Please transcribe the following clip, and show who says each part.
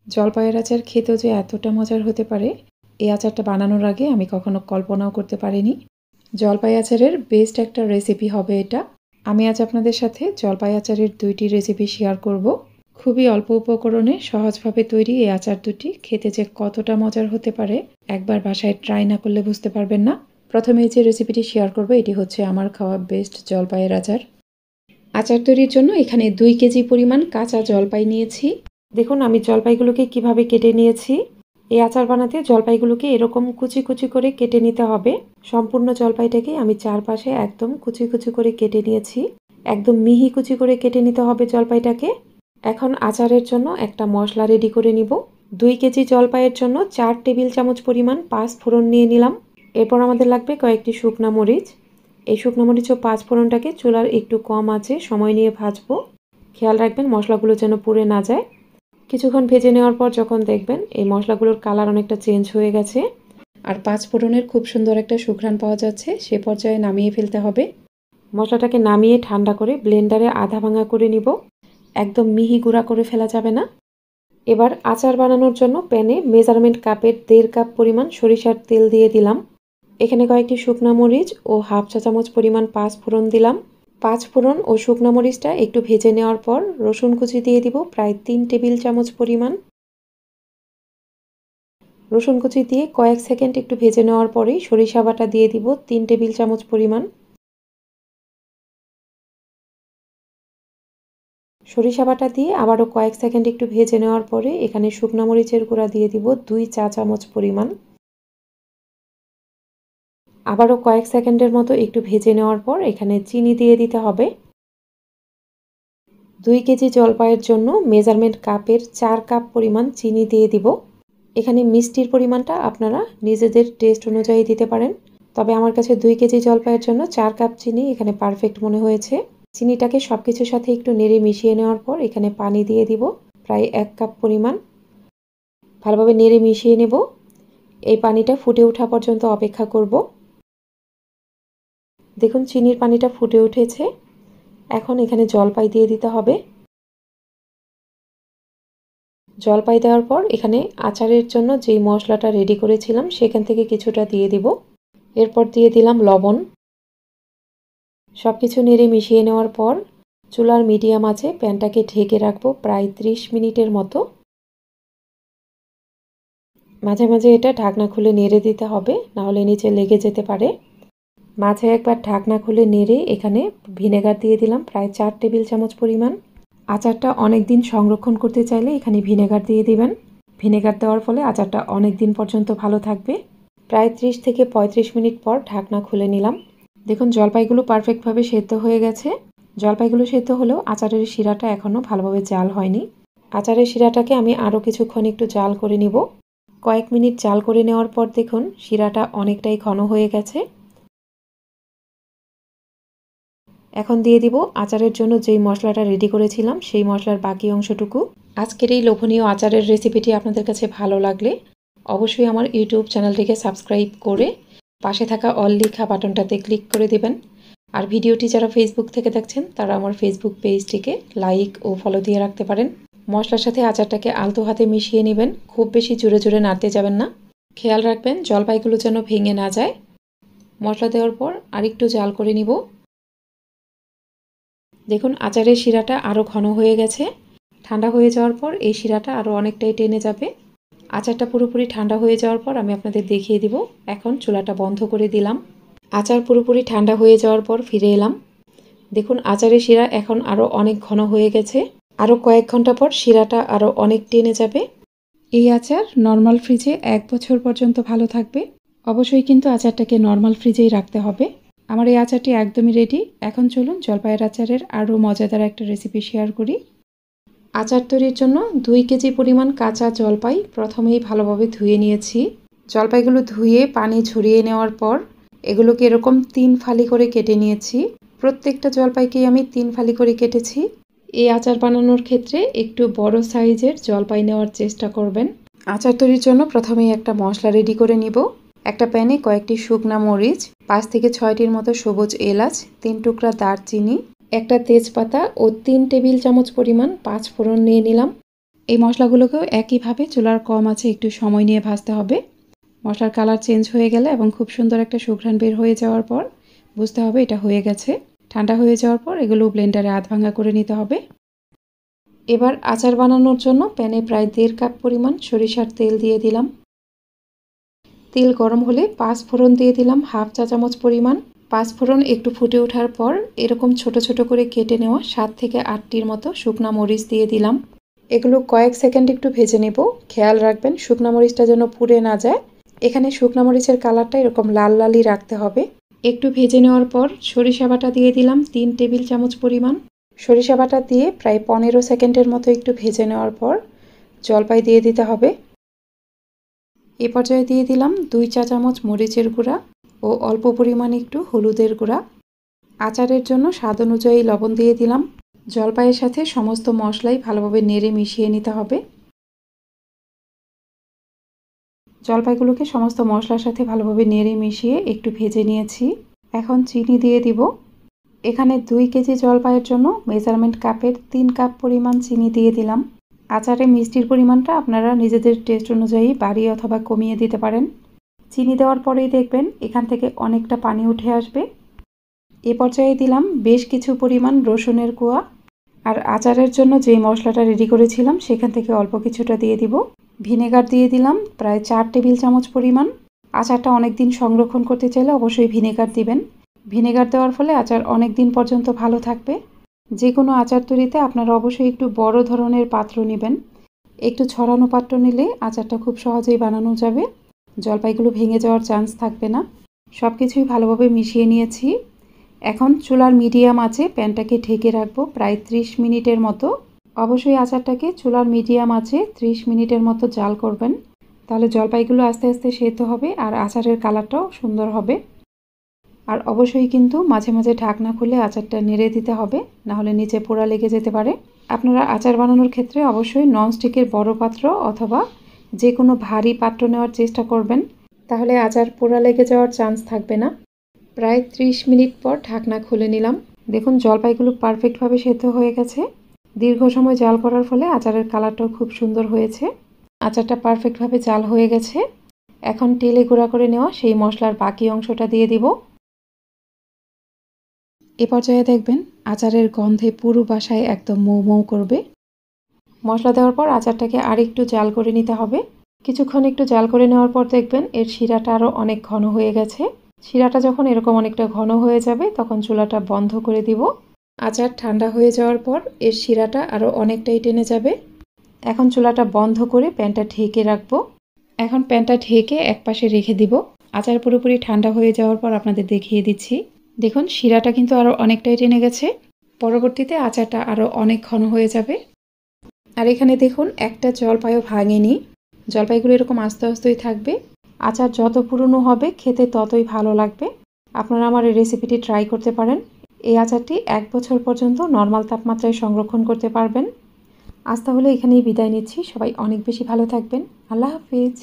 Speaker 1: জলপাইয়ের আচার খেতেও যে এতটা মজার হতে পারে, এই আচারটা বানানোর আগে আমি কখনো কল্পনাও করতে পারিনি। জলপাই আচারের বেস্ট একটা রেসিপি হবে এটা। আমি আজ আপনাদের সাথে জলপাই আচারের 2টি রেসিপি শেয়ার করব। খুবই অল্প উপকরণে সহজভাবে তৈরি এই আচার দুটি খেতে যে কতটা মজার হতে পারে, একবার বাসায় ট্রাই না করলে বুঝতে পারবেন না। প্রথমে যে রেসিপিটি শেয়ার করব এটি হচ্ছে আমার খাওয়া বেস্ট জলপাইয়ের আচার। আচার তৈরির জন্য এখানে 2 কেজি পরিমাণ কাঁচা জলপাই নিয়েছি। দেখুন আমি জলপাইগুলোকে কিভাবে কেটে নিয়েছি। এই আচার বানাতে জলপাইগুলোকে এরকম কুচি কুচি করে কেটে নিতে হবে। সম্পূর্ণ জলপাইটাকে আমি চারপাশে একদম কুচি কুচি করে কেটে নিয়েছি। একদম মিহি কুচি করে কেটে নিতে হবে জলপাইটাকে। এখন আচারের জন্য একটা মশলা রেডি করে নিব। 2 কেজি জলপাইয়ের জন্য 4 টেবিল চামচ পরিমাণ পাঁচফোড়ন নিয়ে নিলাম। এরপর আমাদের লাগবে কয়েকটি শুকনা মরিচ। এই শুকনো মরিচ ও পাঁচফোড়নটাকে চুলার একটু কম আঁচে সময় নিয়ে ভাজবো। খেয়াল রাখবেন মশলাগুলো যেন পুড়ে না যায়। কিছুক্ষণ ভেজে নেওয়ার পর যখন দেখবেন এই মশলাগুলোর কালার অনেকটা চেঞ্জ হয়ে গেছে আর পাঁচফোড়নের খুব সুন্দর একটা সুঘ্রাণ পাওয়া যাচ্ছে, সে পর্যায়ে নামিয়ে ফেলতে হবে। মশলাটাকে নামিয়ে ঠান্ডা করে ব্লেন্ডারে আধা ভাঙা করে নিব। একদম মিহি গুঁড়া করে ফেলা যাবে না। এবার আচার বানানোর জন্য প্যানে মেজারমেন্ট কাপের 1.5 কাপ পরিমাণ সরিষার তেল দিয়ে দিলাম। এখানে কয়েকটি শুকনো মরিচ ও হাফ চা চামচ পরিমাণ পাঁচফোড়ন দিলাম। পাঁচফোড়ন ও শুকনো মরিচটা একটু ভেজে নেওয়ার পর রসুন কুচি দিয়ে দিব প্রায় 3 টেবিল চামচ পরিমাণ। রসুন কুচি দিয়ে কয়েক সেকেন্ড একটু ভেজে নেওয়ার পরেই সরিষা বাটা দিয়ে দিব 3 টেবিল চামচ পরিমাণ। সরিষা বাটা দিয়ে আবারও কয়েক সেকেন্ড একটু ভেজে নেওয়ার পরে এখানে শুকনো মরিচের গুঁড়া দিয়ে দিব 2 চা চামচ পরিমাণ। আবারও কয়েক সেকেন্ডের মতো একটু ভেজে নেওয়ার পর এখানে চিনি দিয়ে দিতে হবে। 2 কেজি জলপাইয়ের জন্য মেজারমেন্ট কাপের 4 কাপ পরিমাণ চিনি দিয়ে দিব। এখানে মিষ্টির পরিমাণটা আপনারা নিজেদের টেস্ট অনুযায়ী দিতে পারেন, তবে আমার কাছে 2 কেজি জলপাইয়ের জন্য 4 কাপ চিনি এখানে পারফেক্ট মনে হয়েছে। চিনিটাকে সব কিছুর সাথে একটু নেড়ে মিশিয়ে নেওয়ার পর এখানে পানি দিয়ে দিব প্রায় 1 কাপ পরিমাণ। ভালোভাবে নেড়ে মিশিয়ে নেব। এই পানিটা ফুটে ওঠা পর্যন্ত অপেক্ষা করব। দেখুন চিনির পানিটা ফুটে উঠেছে। এখন এখানে জলপাই দিয়ে দিতে হবে। জলপাই দেওয়ার পর এখানে আচারের জন্য যেই মশলাটা রেডি করেছিলাম সেখান থেকে কিছুটা দিয়ে দিব। এরপর দিয়ে দিলাম লবণ। সব কিছু নেড়ে মিশিয়ে নেওয়ার পর চুলার মিডিয়াম আঁচে প্যানটাকে ঢেকে রাখবো প্রায় 30 মিনিটের মতো। মাঝে মাঝে এটা ঢাকনা খুলে নেড়ে দিতে হবে, নাহলে নিচে লেগে যেতে পারে। মাঝে একবার ঢাকনা খুলে নেড়ে এখানে ভিনেগার দিয়ে দিলাম প্রায় 4 টেবিল চামচ পরিমাণ। আচারটা অনেক দিন সংরক্ষণ করতে চাইলে এখানে ভিনেগার দিয়ে দিবেন। ভিনেগার দেওয়ার ফলে আচারটা অনেক দিন পর্যন্ত ভালো থাকবে। প্রায় 30 থেকে 35 মিনিট পর ঢাকনা খুলে নিলাম। দেখুন জলপাইগুলো পারফেক্টভাবে সেদ্ধ হয়ে গেছে। জলপাইগুলো সেদ্ধ হলেও আচারের শিরাটা এখনও ভালোভাবে জাল হয়নি। আচারের শিরাটাকে আমি আরও কিছুক্ষণ একটু জাল করে নিব। কয়েক মিনিট জাল করে নেওয়ার পর দেখুন শিরাটা অনেকটাই ঘন হয়ে গেছে। এখন দিয়ে দিব আচারের জন্য যেই মশলাটা রেডি করেছিলাম সেই মশলার বাকি অংশটুকু। আজকের এই লোভনীয় আচারের রেসিপিটি আপনাদের কাছে ভালো লাগলে অবশ্যই আমার ইউটিউব চ্যানেলটিকে সাবস্ক্রাইব করে পাশে থাকা অল লেখা বাটনটাতে ক্লিক করে দেবেন। আর ভিডিওটি যারা ফেসবুক থেকে দেখছেন তারা আমার ফেসবুক পেজটিকে লাইক ও ফলো দিয়ে রাখতে পারেন। মশলার সাথে আচারটাকে আলতো হাতে মিশিয়ে নেবেন, খুব বেশি জোরে জোরে নাড়তে যাবেন না। খেয়াল রাখবেন জলপাইগুলো যেন ভেঙে না যায়। মশলা দেওয়ার পর আরেকটু জাল করে নিব। দেখুন আচারের শিরাটা আরও ঘন হয়ে গেছে। ঠান্ডা হয়ে যাওয়ার পর এই শিরাটা আরও অনেকটাই টেনে যাবে। আচারটা পুরোপুরি ঠান্ডা হয়ে যাওয়ার পর আমি আপনাদের দেখিয়ে দিব। এখন চুলাটা বন্ধ করে দিলাম। আচার পুরোপুরি ঠান্ডা হয়ে যাওয়ার পর ফিরে এলাম। দেখুন আচারের শিরা এখন আরও অনেক ঘন হয়ে গেছে। আরও কয়েক ঘন্টা পর শিরাটা আরও অনেক টেনে যাবে। এই আচার নর্মাল ফ্রিজে 1 বছর পর্যন্ত ভালো থাকবে। অবশ্যই কিন্তু আচারটাকে নর্মাল ফ্রিজেই রাখতে হবে। আমার এই আচারটি একদমই রেডি। এখন চলুন জলপাইয়ের আচারের আরও মজাদার একটা রেসিপি শেয়ার করি। আচার তৈরির জন্য 2 কেজি পরিমাণ কাঁচা জলপাই প্রথমেই ভালোভাবে ধুয়ে নিয়েছি। জলপাইগুলো ধুয়ে পানি ঝরিয়ে নেওয়ার পর এগুলোকে এরকম 3 ফালি করে কেটে নিয়েছি। প্রত্যেকটা জলপাইকেই আমি 3 ফালি করে কেটেছি। এই আচার বানানোর ক্ষেত্রে একটু বড় সাইজের জলপাই নেওয়ার চেষ্টা করবেন। আচার তৈরির জন্য প্রথমেই একটা মশলা রেডি করে নিব। একটা প্যানে কয়েকটি শুকনা মরিচ, 5 থেকে 6টির মতো সবুজ এলাচ, 3 টুকরা দারচিনি, একটা তেজপাতা ও 3 টেবিল চামচ পরিমাণ পাঁচফোড়ন নিয়ে নিলাম। এই মশলাগুলোকেও একইভাবে চুলার কম আঁচে একটু সময় নিয়ে ভাজতে হবে। মশলার কালার চেঞ্জ হয়ে গেলে এবং খুব সুন্দর একটা সুঘ্রাণ বের হয়ে যাওয়ার পর বুঝতে হবে এটা হয়ে গেছে। ঠান্ডা হয়ে যাওয়ার পর এগুলো ব্লেন্ডারে আধ ভাঙা করে নিতে হবে। এবার আচার বানানোর জন্য প্যানে প্রায় 1.5 কাপ পরিমাণ সরিষার তেল দিয়ে দিলাম। তেল গরম হলে 5 ফোড়ন দিয়ে দিলাম 1/2 চা চামচ পরিমাণ। 5 ফোড়ন একটু ফুটে ওঠার পর এরকম ছোট ছোট করে কেটে নেওয়া 7 থেকে 8টির মতো শুকনা মরিচ দিয়ে দিলাম। এগুলো কয়েক সেকেন্ড একটু ভেজে নেব। খেয়াল রাখবেন শুকনা মরিচটা যেন পুড়ে না যায়। এখানে শুকনা মরিচের কালারটা এরকম লাল লালই রাখতে হবে। একটু ভেজে নেওয়ার পর সরিষা বাটা দিয়ে দিলাম 3 টেবিল চামচ পরিমাণ। সরিষা বাটা দিয়ে প্রায় 15 সেকেন্ডের মতো একটু ভেজে নেওয়ার পর জলপাই দিয়ে দিতে হবে। এ পর্যায়ে দিয়ে দিলাম 2 চা চামচ মরিচের গুঁড়া ও অল্প পরিমাণ একটু হলুদের গুঁড়া। আচারের জন্য স্বাদ অনুযায়ী লবণ দিয়ে দিলাম। জলপাইয়ের সাথে সমস্ত মশলাই ভালোভাবে নেড়ে মিশিয়ে নিতে হবে। জলপাইগুলোকে সমস্ত মশলার সাথে ভালোভাবে নেড়ে মিশিয়ে একটু ভেজে নিয়েছি। এখন চিনি দিয়ে দিব। এখানে 2 কেজি জলপাইয়ের জন্য মেজারমেন্ট কাপের 3 কাপ পরিমাণ চিনি দিয়ে দিলাম। আচারে মিষ্টির পরিমাণটা আপনারা নিজেদের টেস্ট অনুযায়ী বাড়িয়ে অথবা কমিয়ে দিতে পারেন। চিনি দেওয়ার পরেই দেখবেন এখান থেকে অনেকটা পানি উঠে আসবে। এ পর্যায়ে দিলাম বেশ কিছু পরিমাণ রসুনের কোয়া। আর আচারের জন্য যেই মশলাটা রেডি করেছিলাম সেখান থেকে অল্প কিছুটা দিয়ে দিব। ভিনেগার দিয়ে দিলাম প্রায় 4 টেবিল চামচ পরিমাণ। আচারটা অনেক দিন সংরক্ষণ করতে চাইলে অবশ্যই ভিনেগার দিবেন। ভিনেগার দেওয়ার ফলে আচার অনেক দিন পর্যন্ত ভালো থাকবে। যে কোনো আচার তৈরিতে আপনারা অবশ্যই একটু বড় ধরনের পাত্র নেবেন। একটু ছড়ানো পাত্র নিলে আচারটা খুব সহজেই বানানো যাবে। জলপাইগুলো ভেঙে যাওয়ার চান্স থাকবে না। সব কিছুই ভালোভাবে মিশিয়ে নিয়েছি। এখন চুলার মিডিয়াম আঁচে প্যানটাকে ঢেকে রাখবো প্রায় 30 মিনিটের মতো। অবশ্যই আচারটাকে চুলার মিডিয়াম আঁচে 30 মিনিটের মতো জাল করবেন। তাহলে জলপাইগুলো আস্তে আস্তে সেদ্ধ হবে আর আচারের কালারটাও সুন্দর হবে। আর অবশ্যই কিন্তু মাঝে মাঝে ঢাকনা খুলে আচারটা নেড়ে দিতে হবে, নাহলে নিচে পোড়া লেগে যেতে পারে। আপনারা আচার বানানোর ক্ষেত্রে অবশ্যই ননস্টিকের বড় পাত্র অথবা যে কোনো ভারী পাত্র নেওয়ার চেষ্টা করবেন, তাহলে আচার পোড়া লেগে যাওয়ার চান্স থাকবে না। প্রায় 30 মিনিট পর ঢাকনা খুলে নিলাম। দেখুন জলপাইগুলো পারফেক্টভাবে সেদ্ধ হয়ে গেছে। দীর্ঘ সময় জাল করার ফলে আচারের কালারটাও খুব সুন্দর হয়েছে। আচারটা পারফেক্টভাবে জাল হয়ে গেছে। এখন তেলে গুঁড়া করে নেওয়া সেই মশলার বাকি অংশটা দিয়ে দিব। এ পর্যায়ে দেখবেন আচারের গন্ধে পুরো বাসায় একদম মৌ মৌ করবে। মশলা দেওয়ার পর আচারটাকে আরেকটু জাল করে নিতে হবে। কিছুক্ষণ একটু জাল করে নেওয়ার পর দেখবেন এর শিরাটা আরও অনেক ঘন হয়ে গেছে। শিরাটা যখন এরকম অনেকটা ঘন হয়ে যাবে তখন চুলাটা বন্ধ করে দিব। আচার ঠান্ডা হয়ে যাওয়ার পর এর শিরাটা আরও অনেকটাই টেনে যাবে। এখন চুলাটা বন্ধ করে প্যানটা ঢেকে রাখবো। এখন প্যানটা ঢেকে একপাশে রেখে দিব। আচার পুরোপুরি ঠান্ডা হয়ে যাওয়ার পর আপনাদের দেখিয়ে দিচ্ছি। দেখুন শিরাটা কিন্তু আরও অনেকটাই টেনে গেছে। পরবর্তীতে আচারটা আরও অনেক ঘন হয়ে যাবে। আর এখানে দেখুন একটা জলপাইও ভাঙেনি। জলপাইগুলো এরকম আস্তে আস্তেই থাকবে। আচার যত পুরনো হবে খেতে ততই ভালো লাগবে। আপনারা আমার এই রেসিপিটি ট্রাই করতে পারেন। এই আচারটি 1 বছর পর্যন্ত নর্মাল তাপমাত্রায় সংরক্ষণ করতে পারবেন। আজ তাহলে এখানেই বিদায় নিচ্ছি। সবাই অনেক বেশি ভালো থাকবেন। আল্লাহ হাফিজ।